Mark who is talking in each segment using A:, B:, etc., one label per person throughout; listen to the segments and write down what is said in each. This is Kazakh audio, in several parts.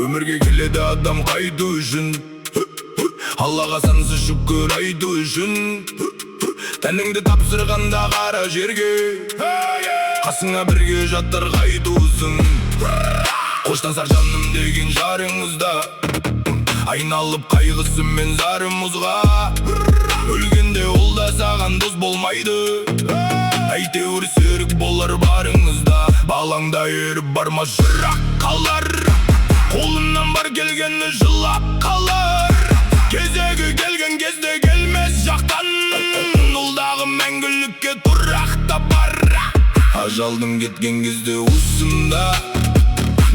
A: Өмірге келеді адам қайту үшін, Аллаға сансыз шүкір айту үшін. Тәніңді тапсырғанда қара жерге, қасыңа бірге жаттар қайтусын. Қоштансар жаным деген жарыңызда, айналып қайғысымен зарымызға. Өлгенде ол да саған дос болмайды, әйтеуір серік болар барыңызда. Балаңда еріп барма жырақ қалар, қолынан бар келгені жылап қалар. Кезегі келген кезде келмес жақтан, ұлдағы мәңгілікке тұрақта бар. Ажалдың кеткен кезде уысында,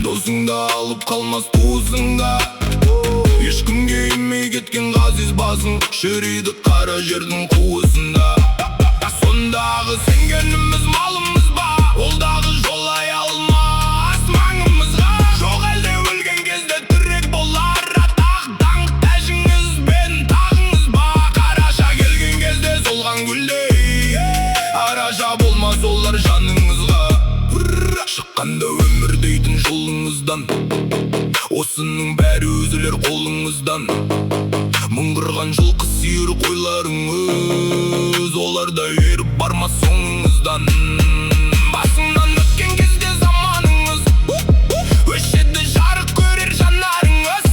A: досыңда алып қалмас туысыңда. Ешкімге имей кеткен ғазиз басың, шірейді қара жердің қуысында. Сондағы сенгеніміз малымыз ба, олдағы жолай алмас маңымызға. Жоқ әлде өлген кезде тірек болар атақ даңқ, тәжіңіз бен тағыңыз ба. Қараша келген кезде солған гүлдей, араша болмас олар жаныңызға. Шыққанда өмір дейтін жолыңыздан, осының бәрі үзілер қолыңыздан. Мұңғырған жылқы сүйір қойларыңыз, оларда еріп барма соңыңыздан. Басыңнан өткен кезде заманыңыз, өшеді жарық көрер жанарыңыз.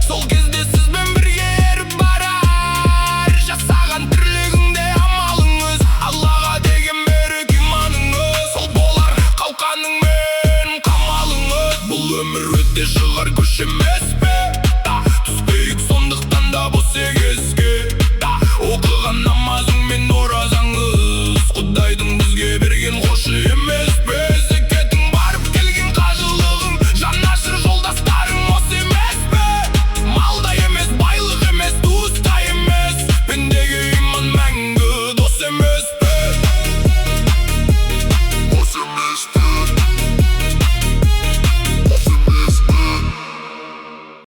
A: Сол кезде сізбен бірге еріп барар, жасаған тірлігіңде амалыңыз. Аллаға деген берік иманыңыз, сол болар қалқаның мен қамалыңыз. Бұл өмір өте шығар көш емес пе?